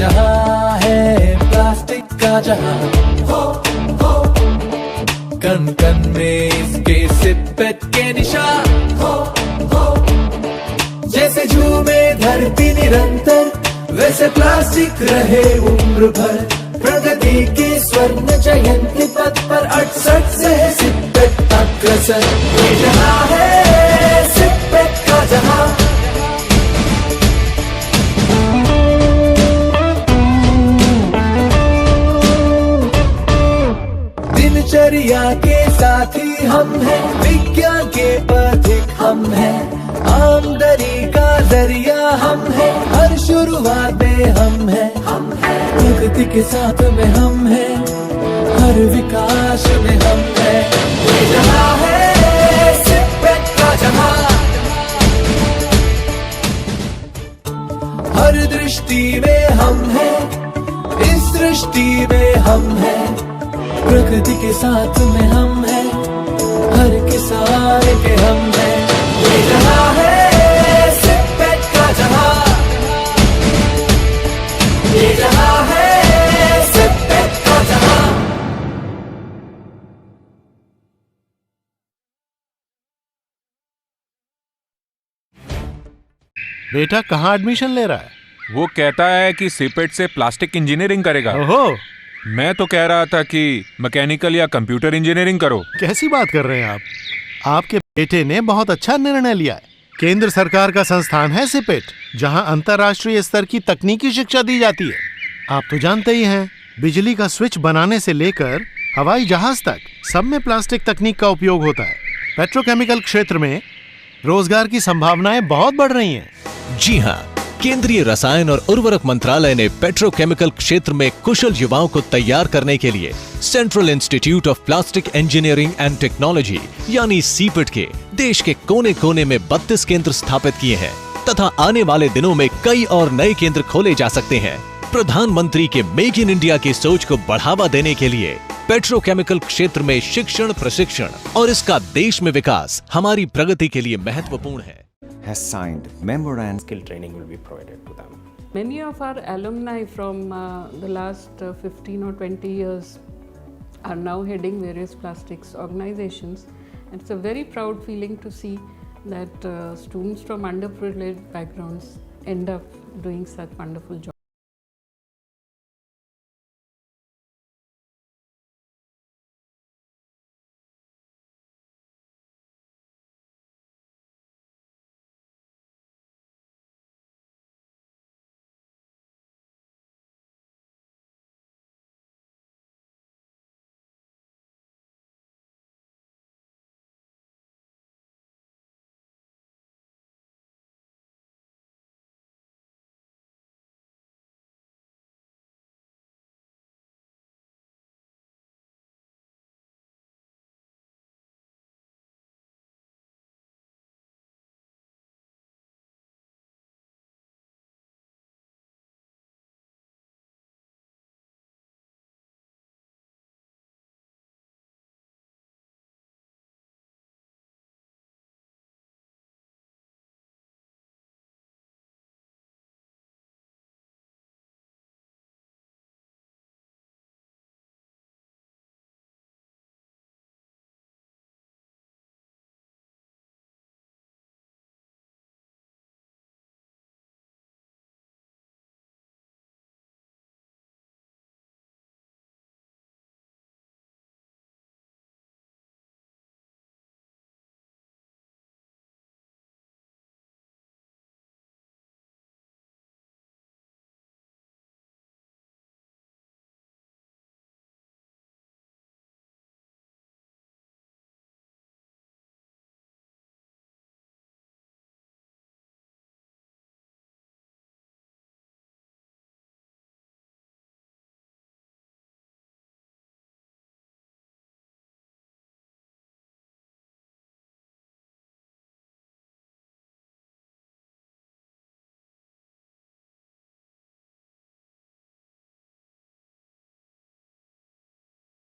जहां है प्लास्टिक का जहां, कण कण में इसके सिपेट के निशान, जैसे झूमे धरती निरंतर वैसे प्लास्टिक रहे उम्र भर। प्रगति के स्वर्ण जयंती पथ पर 68 से है सिपेट अग्रसर। ये जहां है सिपेट का जहां। दिनचर्या के साथी हम हैं, विज्ञान के पथिक हम हैं, आमदनी का जरिया हम हैं, हर शुरुआत में हम हैं, प्रगति के साथ में हम हैं, हर विकास में हम हैं। ये जहां है सिपेट का जहां, हर दृष्टि में हम हैं, इस दृष्टि में हम हैं, प्रकृति के साथ में हम हैं, हर किसान के हम हैं। ये जहां है सिपेट का जहां, ये जहां है सिपेट का जहां। बेटा कहाँ एडमिशन ले रहा है? वो कहता है कि सिपेट से प्लास्टिक इंजीनियरिंग करेगा। ओहो, मैं तो कह रहा था कि मैकेनिकल या कंप्यूटर इंजीनियरिंग करो। कैसी बात कर रहे हैं आप? आपके बेटे ने बहुत अच्छा निर्णय लिया है। केंद्र सरकार का संस्थान है सिपेट, जहां अंतर्राष्ट्रीय स्तर की तकनीकी शिक्षा दी जाती है। आप तो जानते ही हैं, बिजली का स्विच बनाने से लेकर हवाई जहाज तक सब में प्लास्टिक तकनीक का उपयोग होता है। पेट्रोकेमिकल क्षेत्र में रोजगार की संभावनाएं बहुत बढ़ रही हैं। जी हाँ, केंद्रीय रसायन और उर्वरक मंत्रालय ने पेट्रोकेमिकल क्षेत्र में कुशल युवाओं को तैयार करने के लिए central institute of plastic engineering and technology यानी सीपेट के देश के कोने कोने में 32 केंद्र स्थापित किए हैं तथा आने वाले दिनों में कई और नए केंद्र खोले जा सकते हैं। प्रधानमंत्री के मेक इन इंडिया की सोच को बढ़ावा देने के लिए पेट्रोकेमिकल क्षेत्र में शिक्षण, प्रशिक्षण और इसका देश में विकास हमारी प्रगति के लिए महत्वपूर्ण है। Has signed memorandum. Skill training will be provided to them. Many of our alumni from the last 15 or 20 years are now heading various plastics organizations. And it's a very proud feeling to see that students from underprivileged backgrounds end up doing such wonderful jobs.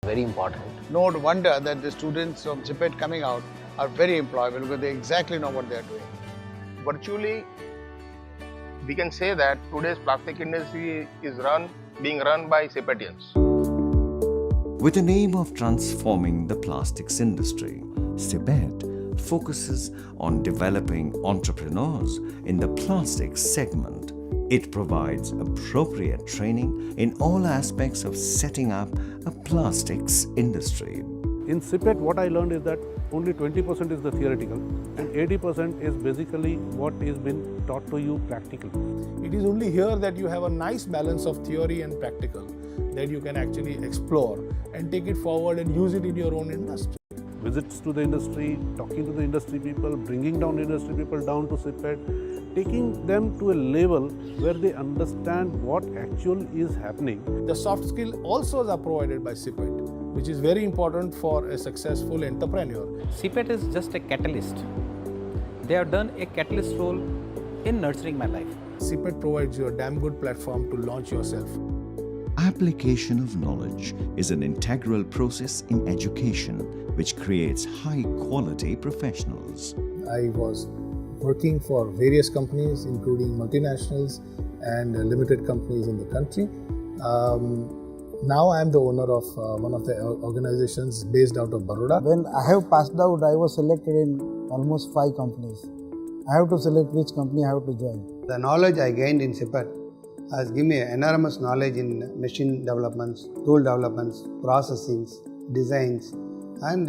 Very important. No wonder that the students of JIPET coming out are very employable because they exactly know what they are doing. Virtually, we can say that today's plastic industry is being run by CPETians. With the aim of transforming the plastics industry, CPET focuses on developing entrepreneurs in the plastics segment. It provides appropriate training in all aspects of setting up a plastics industry. In CPET, what I learned is that only 20% is the theoretical and 80% is basically what is been taught to you practically. It is only here that you have a nice balance of theory and practical that you can actually explore and take it forward and use it in your own industry. Visits to the industry, talking to the industry people, bringing down industry people down to CPET, taking them to a level where they understand what actually is happening. The soft skill also are provided by CPET, which is very important for a successful entrepreneur. CPET is just a catalyst. They have done a catalyst role in nurturing my life. CPET provides you a damn good platform to launch yourself. Application of knowledge is an integral process in education which creates high-quality professionals. I was working for various companies, including multinationals and limited companies in the country. Now I am the owner of one of the organizations based out of Baroda. When I have passed out, I was selected in almost 5 companies. I have to select which company I have to join. The knowledge I gained in CPET has given me enormous knowledge in machine developments, tool developments, processings, designs, and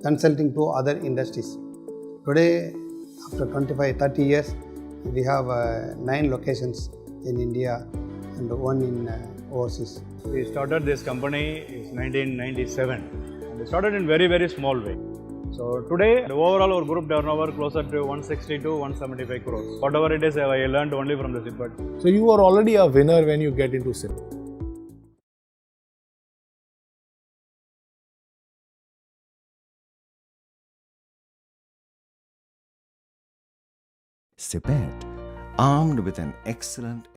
consulting to other industries. Today, after 25-30 years, we have 9 locations in India and 1 in overseas. We started this company in 1997 and we started in very small way. So today, the overall our group turnover closer to 160 to 175 crores. Whatever it is, I learned only from the CPET. So you are already a winner when you get into CPET. CPET, armed with an excellent